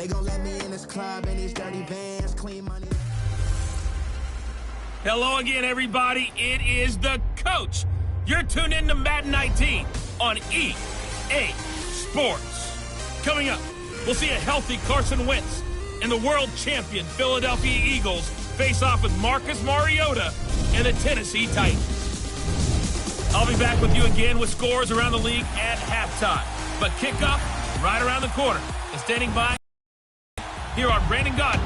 They gon' let me in this club in these dirty vans, clean money. Hello again, everybody. It is the coach. You're tuned in to Madden 19 on EA Sports. Coming up, we'll see a healthy Carson Wentz and the world champion Philadelphia Eagles face off with Marcus Mariota and the Tennessee Titans. I'll be back with you again with scores around the league at halftime. But kickoff right around the corner. And standing by, here are Brandon Godden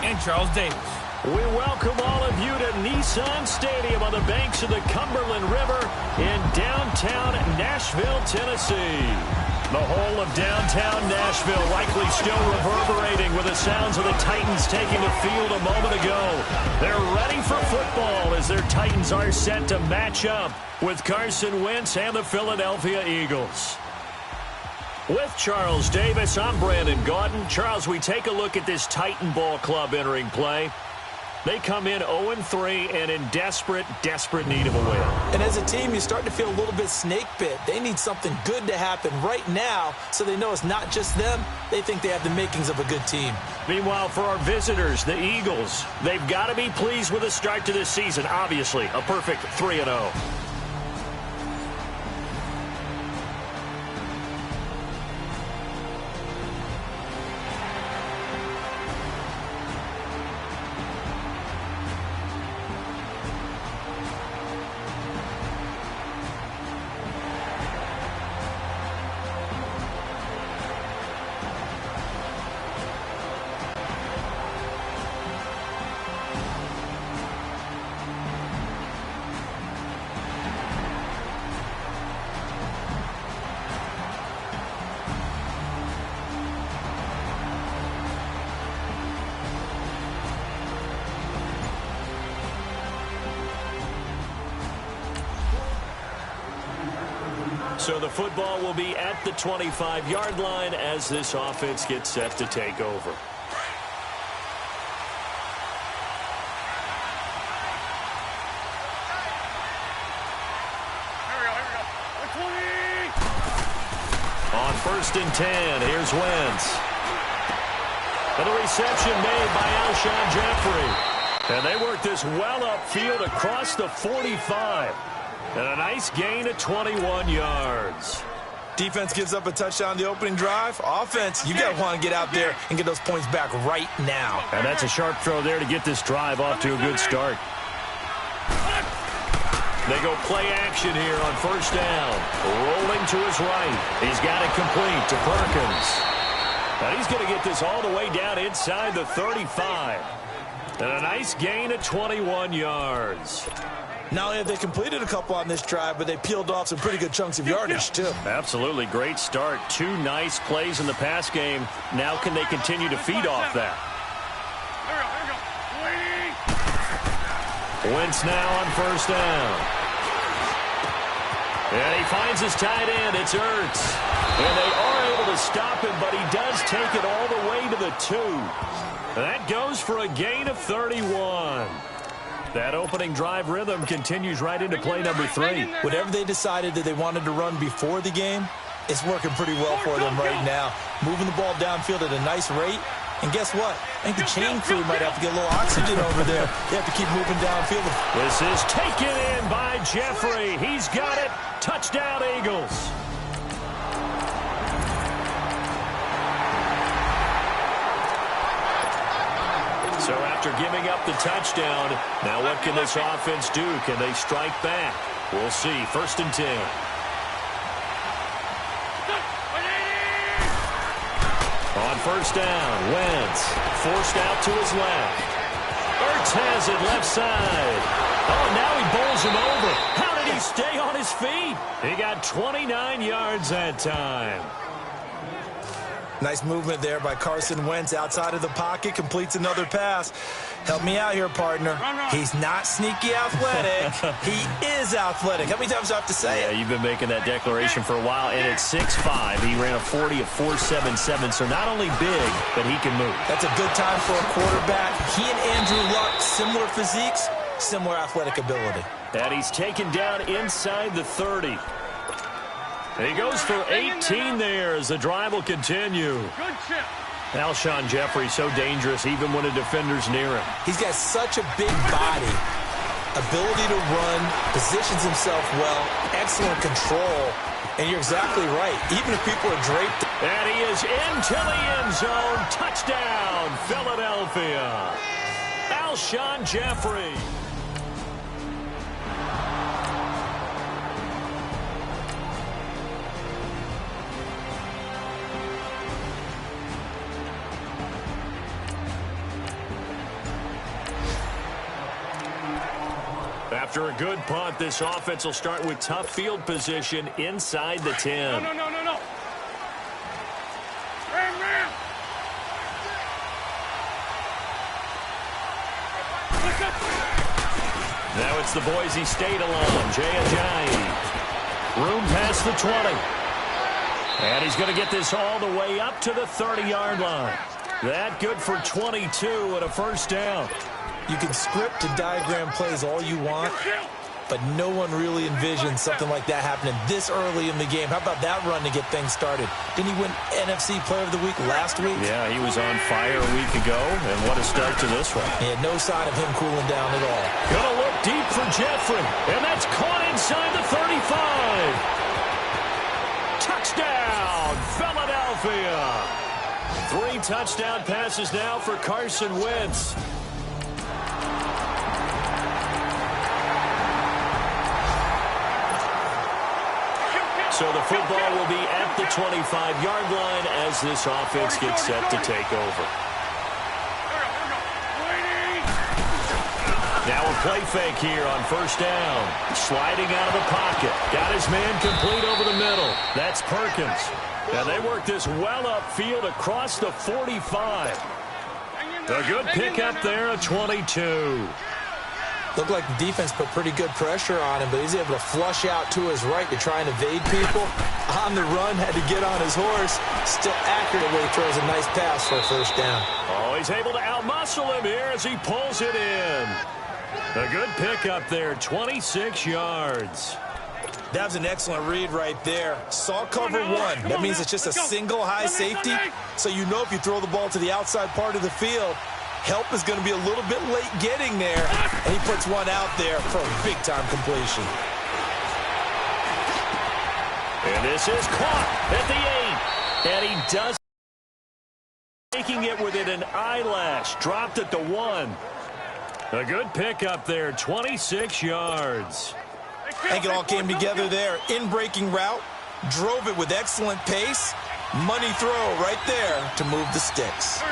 and Charles Davis. We welcome all of you to Nissan Stadium on the banks of the Cumberland River in downtown Nashville, Tennessee. The whole of downtown Nashville likely still reverberating with the sounds of the Titans taking the field a moment ago. They're ready for football as their Titans are set to match up with Carson Wentz and the Philadelphia Eagles. With Charles Davis, I'm Brandon Godden. Charles, we take a look at this Titan ball club entering play. They come in 0-3 and in desperate need of a win. And as a team, you're starting to feel a little bit snake bit. They need something good to happen right now so they know it's not just them. They think they have the makings of a good team. Meanwhile, for our visitors, the Eagles, they've got to be pleased with the start to this season. Obviously, a perfect 3-0. So the football will be at the 25-yard line as this offense gets set to take over. On 1st and 10, here's Wentz. And a reception made by Alshon Jeffrey. And they work this well upfield across the 45. And a nice gain of 21 yards. Defense gives up a touchdown the opening drive. Offense, you got to want to get out there and get those points back right now. And that's a sharp throw there to get this drive off to a good start. They go play action here on 1st down. Rolling to his right. He's got it complete to Perkins. And he's going to get this all the way down inside the 35. And a nice gain of 21 yards. Not only have they completed a couple on this drive, but they peeled off some pretty good chunks of yardage, too. Absolutely. Great start. 2 nice plays in the pass game. Now can they continue to feed off that? Wentz now on 1st down. And he finds his tight end. It's Ertz. And they are able to stop him, but he does take it all the way to the 2. That goes for a gain of 31. That opening drive rhythm continues right into play number 3. Whatever they decided that they wanted to run before the game, it's working pretty well for them right now. Moving the ball downfield at a nice rate. And guess what? I think the chain crew might have to get a little oxygen over there. They have to keep moving downfield. This is taken in by Jeffrey. He's got it. Touchdown, Eagles. So after giving up the touchdown, now what can this offense do? Can they strike back? We'll see. 1st and 10. On 1st down, Wentz forced out to his left. Ertz has it left side. Oh, now he bowls him over. How did he stay on his feet? He got 29 yards that time. Nice movement there by Carson Wentz outside of the pocket, completes another pass. Help me out here, partner. He's not sneaky athletic. He is athletic. How many times do I have to say it? Yeah, you've been making that declaration for a while, and at 6'5", he ran a 40 of 4.77, so not only big, but he can move. That's a good time for a quarterback. He and Andrew Luck, similar physiques, similar athletic ability. And he's taken down inside the 30. He goes for 18 there as the drive will continue. Good chip. Alshon Jeffrey so dangerous even when a defender's near him. He's got such a big body, ability to run, positions himself well, excellent control, and you're exactly right. Even if people are draped. And he is into the end zone. Touchdown, Philadelphia. Alshon Jeffrey. After a good punt, this offense will start with tough field position inside the 10. No. Ram. Now it's the Boise State alum, Jay Ajayi. Room past the 20. And he's going to get this all the way up to the 30-yard line. That good for 22 and a first down. You can script and diagram plays all you want, but no one really envisions something like that happening this early in the game. How about that run to get things started? Didn't he win NFC Player of the Week last week? Yeah, he was on fire a week ago, and what a start to this one. He had no sign of him cooling down at all. Gonna look deep for Jeffrey, and that's caught inside the 35. Touchdown, Philadelphia. 3 touchdown passes now for Carson Wentz. So the football will be at the 25-yard line as this offense gets set to take over. Now a play fake here on first down. Sliding out of the pocket. Got his man complete over the middle. That's Perkins. Now they work this well upfield across the 45. A good pickup there at 22. Looked like the defense put pretty good pressure on him, but he's able to flush out to his right to try and evade people. On the run, had to get on his horse. Still accurate where he throws a nice pass for a first down. Oh, he's able to outmuscle him here as he pulls it in. A good pickup there, 26 yards. That was an excellent read right there. Saw cover one. That means it's just a single high safety. So you know if you throw the ball to the outside part of the field, help is going to be a little bit late getting there, and he puts one out there for a big-time completion. And this is caught at the 8, and he does, making it within an eyelash, dropped at the 1. A good pickup there, 26 yards. I think it all came together there. In-breaking route, drove it with excellent pace, money throw right there to move the sticks.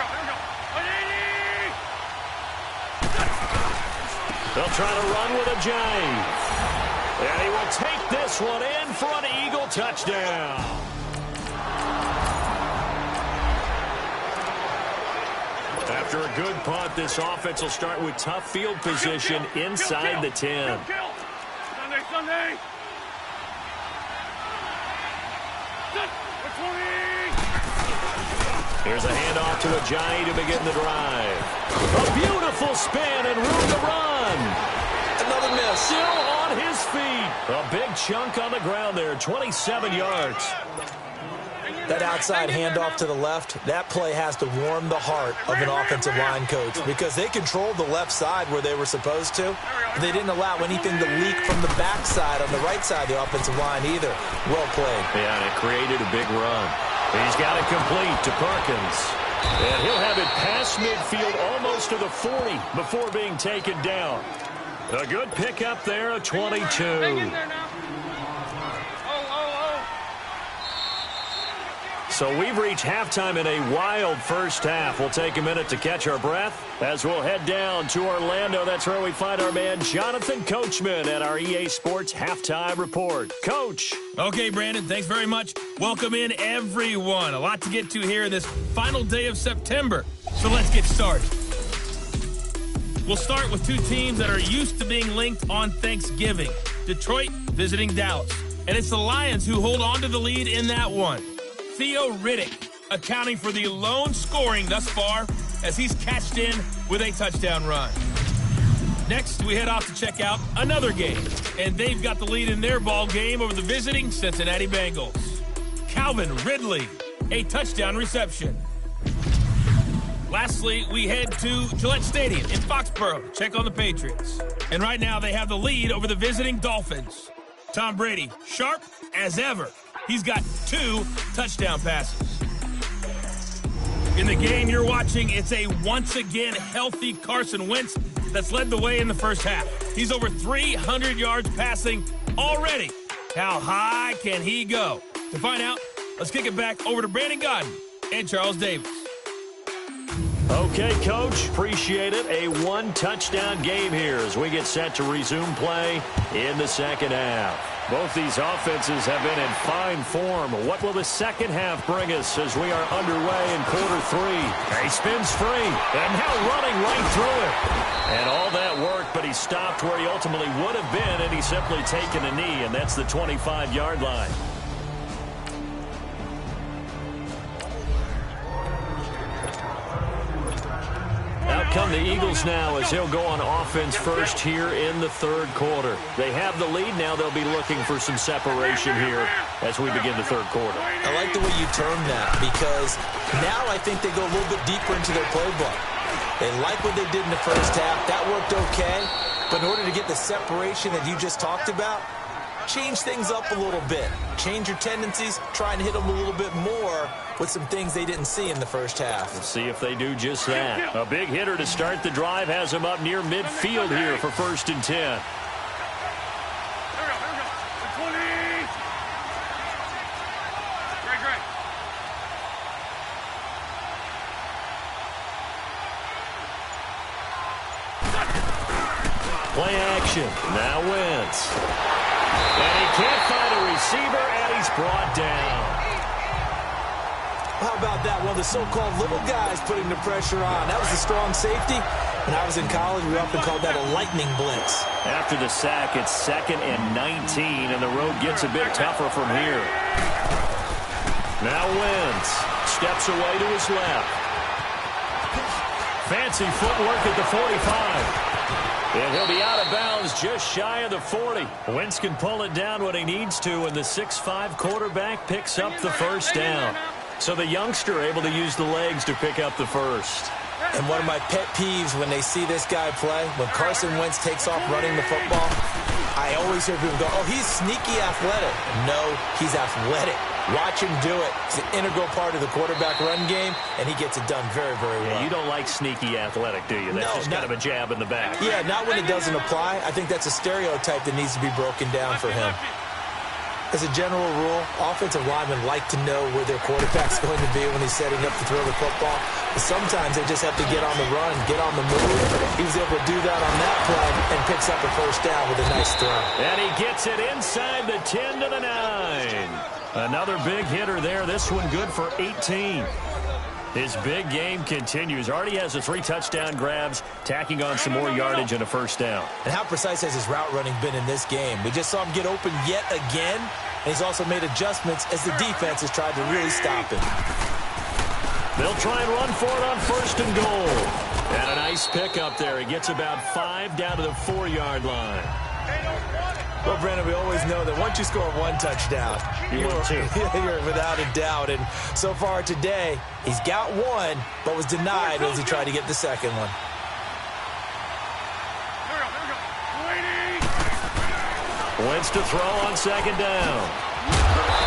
They'll try to run with Ajayi. And he will take this one in for an Eagle touchdown. After a good punt, this offense will start with tough field position inside the 10. Sunday. Here's a handoff to Ajayi to begin the drive. A beautiful spin and room to run. Another miss. Still on his feet. A big chunk on the ground there, 27 yards. That outside handoff to the left, that play has to warm the heart of an offensive line coach because they controlled the left side where they were supposed to. They didn't allow anything to leak from the backside on the right side of the offensive line either. Well played. Yeah, and it created a big run. He's got it complete to Perkins. And he'll have it past midfield almost to the 40 before being taken down. A good pickup there at 22. So we've reached halftime in a wild first half. We'll take a minute to catch our breath as we'll head down to Orlando. That's where we find our man Jonathan Coachman at our EA Sports Halftime Report. Coach. Okay, Brandon, thanks very much. Welcome in, everyone. A lot to get to here this final day of September. So let's get started. We'll start with two teams that are used to being linked on Thanksgiving. Detroit visiting Dallas. And it's the Lions who hold on to the lead in that one. Theo Riddick accounting for the lone scoring thus far as he's cashed in with a touchdown run. Next, we head off to check out another game, and they've got the lead in their ball game over the visiting Cincinnati Bengals. Calvin Ridley, a touchdown reception. Lastly, we head to Gillette Stadium in Foxborough to check on the Patriots. And right now, they have the lead over the visiting Dolphins. Tom Brady, sharp as ever. He's got 2 touchdown passes. In the game you're watching, it's a once-again healthy Carson Wentz that's led the way in the first half. He's over 300 yards passing already. How high can he go? To find out, let's kick it back over to Brandon Godden and Charles Davis. Okay, Coach, appreciate it. A 1-touchdown game here as we get set to resume play in the second half. Both these offenses have been in fine form. What will the second half bring us as we are underway in quarter 3? He spins free, and now running right through it. And all that work, but he stopped where he ultimately would have been, and he's simply taken a knee, and that's the 25-yard line. Out come the Eagles now as they'll go on offense first here in the third quarter. They have the lead now. They'll be looking for some separation here as we begin the third quarter. I like the way you term that because now I think they go a little bit deeper into their playbook. They like what they did in the first half. That worked okay. But in order to get the separation that you just talked about, change things up a little bit. Change your tendencies, try and hit them a little bit more with some things they didn't see in the first half. Let's see if they do just that. A big hitter to start the drive has him up near midfield here for 1st and 10. Play action. Now Wentz. And he can't find a receiver, and he's brought down. How about that? One of the so-called little guys putting the pressure on. That was a strong safety. When I was in college, we often called that a lightning blitz. After the sack, it's 2nd and 19, and the road gets a bit tougher from here. Now Wentz steps away to his left. Fancy footwork at the 45. And he'll be out of bounds just shy of the 40. Wentz can pull it down when he needs to, and the 6'5" quarterback picks up the first down. So the youngster able to use the legs to pick up the first. And one of my pet peeves when they see this guy play, when Carson Wentz takes off running the football, I always hear people go, oh, he's sneaky athletic. No, he's athletic. Watch him do it. It's an integral part of the quarterback run game, and he gets it done very, very well. Yeah, you don't like sneaky athletic, do you? That's just kind of a jab in the back. Yeah, not when it doesn't apply. I think that's a stereotype that needs to be broken down for him. As a general rule, offensive linemen like to know where their quarterback's going to be when he's setting up to throw the football. But sometimes they just have to get on the run, get on the move. He was able to do that on that play and picks up a first down with a nice throw. And he gets it inside the 10 to the 9. Another big hitter there. This one good for 18. His big game continues. Already has the 3 touchdown grabs, tacking on some more yardage and a first down. And how precise has his route running been in this game? We just saw him get open yet again, and he's also made adjustments as the defense has tried to really stop him. They'll try and run for it on 1st and goal. And a nice pickup there. He gets about 5 down to the 4-yard line. Well, Brandon, we always know that once you score 1 touchdown, you're without a doubt. And so far today, he's got 1, but was denied as he tried to get the second one. Wentz to throw on 2nd down.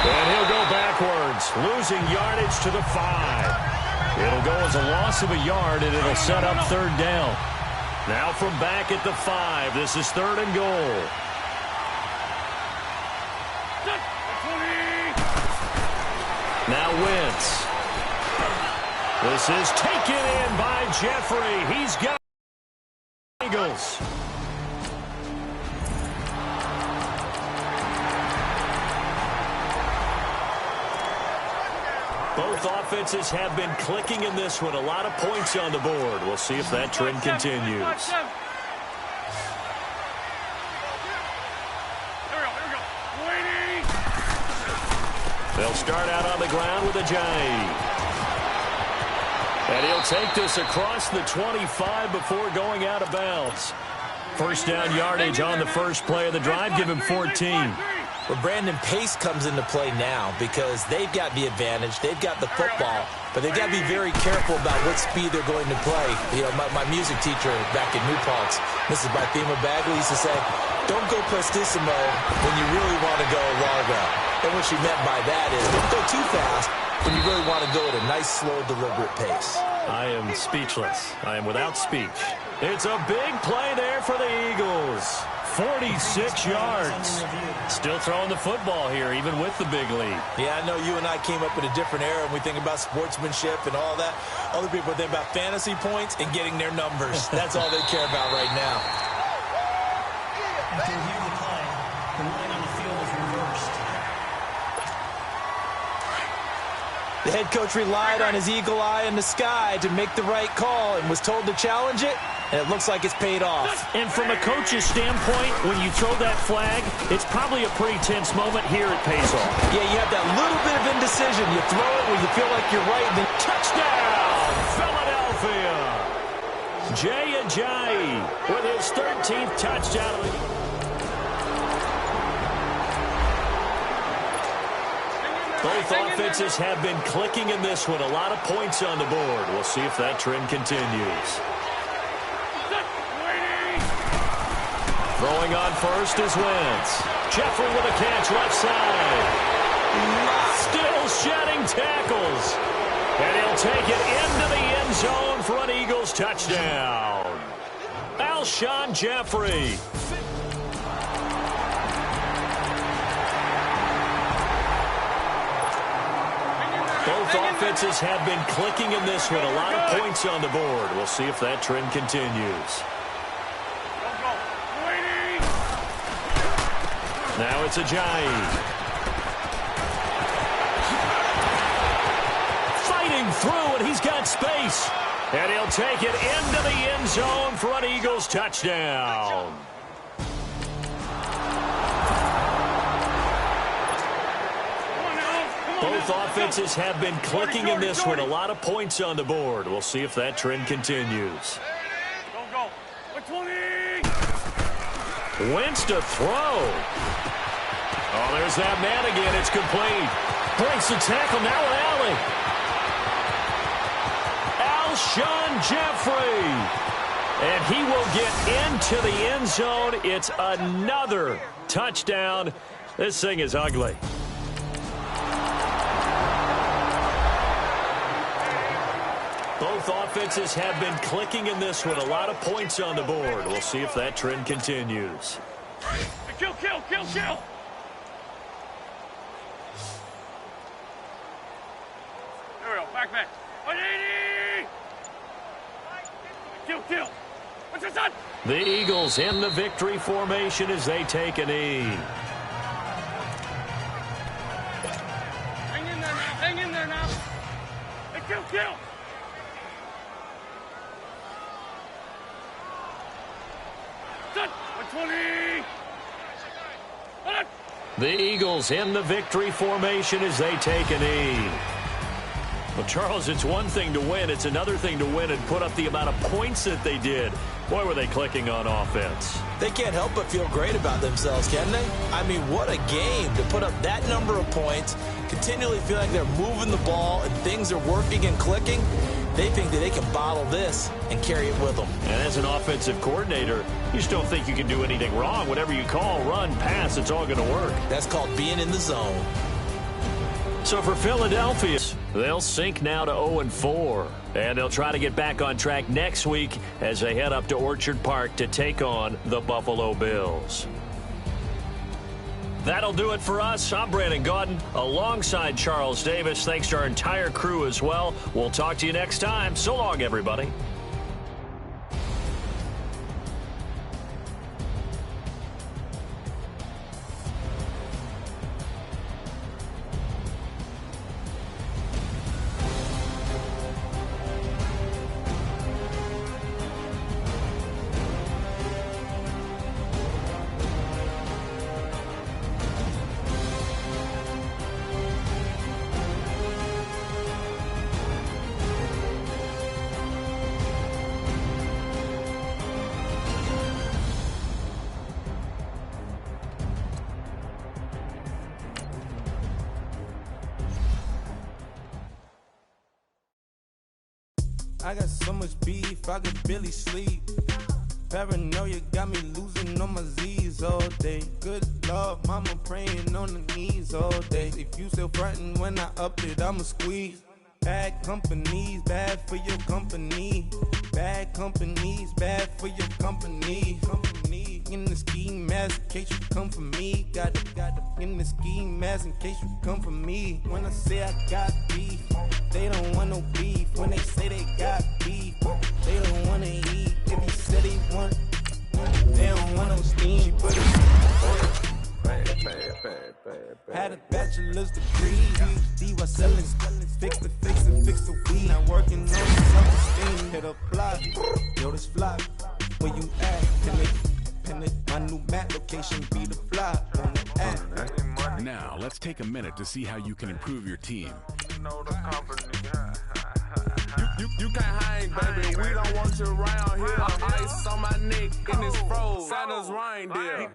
And he'll go backwards, losing yardage to the 5. It'll go as a loss of a yard, and it'll set up 3rd down. Now from back at the 5, this is 3rd and goal. Now Wentz. This is taken in by Jeffrey. He's got Eagles. Both offenses have been clicking in this one. A lot of points on the board. We'll see if that trend continues. They'll start out on the ground with Ajayi. And he'll take this across the 25 before going out of bounds. First down yardage on the first play of the drive. Give him 14. But Brandon, pace comes into play now because they've got the advantage. They've got the football, but they've got to be very careful about what speed they're going to play. You know, my music teacher back in New Paltz, Mrs. Barthema Bagley, used to say, don't go prestissimo when you really want to go largo. And what she meant by that is don't go too fast when you really want to go at a nice, slow, deliberate pace. I am speechless. I am without speech. It's a big play there for the Eagles. 46 yards. Still throwing the football here, even with the big lead. Yeah, I know you and I came up in a different era, and we think about sportsmanship and all that. Other people think about fantasy points and getting their numbers. That's all they care about right now. After reviewing the play, the ruling on the field is reversed. The head coach relied on his eagle eye in the sky to make the right call and was told to challenge it, and it looks like it's paid off. And from a coach's standpoint, when you throw that flag, it's probably a pretty tense moment. Here it pays off. Yeah, you have that little bit of indecision. You throw it when you feel like you're right, and then Touchdown, Philadelphia! Jay Ajayi with his 13th touchdown. Both offenses have been clicking in this one. A lot of points on the board. We'll see if that trend continues. Throwing on first is Wentz. Jeffrey with a catch left side. Still shedding tackles. And he'll take it into the end zone for an Eagles touchdown. Alshon Jeffrey. Both offenses have been clicking in this one. A lot of points on the board. We'll see if that trend continues. Now it's Ajayi. Fighting through, and he's got space. And he'll take it into the end zone for an Eagles touchdown. Both offenses have been clicking in this one. A lot of points on the board. We'll see if that trend continues. Go. 20. Wentz to throw. Oh, there's that man again. It's complete. Breaks the tackle. Now an alley. Alshon Jeffrey. And he will get into the end zone. It's another touchdown. This thing is ugly. Both offenses have been clicking in this one. A lot of points on the board. We'll see if that trend continues. Kill. There we go. Back. 180. Kill. What's this on? The Eagles in the victory formation as they take a knee. Hang in there now. Hey, kill. Done. 120. The Eagles in the victory formation as they take a knee. Well, Charles, it's one thing to win. It's another thing to win and put up the amount of points that they did. Boy, were they clicking on offense. they can't help but feel great about themselves, can they? I mean, what a game to put up that number of points, continually feel like they're moving the ball and things are working and clicking. They think that they can bottle this and carry it with them. And as an offensive coordinator, you just don't think you can do anything wrong. Whatever you call, run, pass, it's all going to work. That's called being in the zone. So for Philadelphia, they'll sink now to 0-4. And they'll try to get back on track next week as they head up to Orchard Park to take on the Buffalo Bills. That'll do it for us. I'm Brandon Gaudin alongside Charles Davis. Thanks to our entire crew as well. We'll talk to you next time. So long, everybody. I got so much beef, I could barely sleep. Paranoia got me losing on my Z's all day. Good Lord, mama praying on the knees all day. If you still frontin' when I up it, I'ma squeeze. Bad companies, bad for your company. Bad companies, bad for your company. Company in the ski mask in case you come for me. Got in the ski mask in case you come for me. When I say I got beef, they don't want no beef. When they say they got beef, they don't wanna eat. If you said they want, they don't want no steam. But had a bachelor's degree, PhD while selling, fix the weed. Not working on self-esteem. Hit a block, yo this flock. Where you at? Pin it, my new map location be the block on the app. Now let's take a minute to see how you can improve your team. You can't hang, baby. We don't want you around here. Ice on my neck in this froze. Santa's reindeer.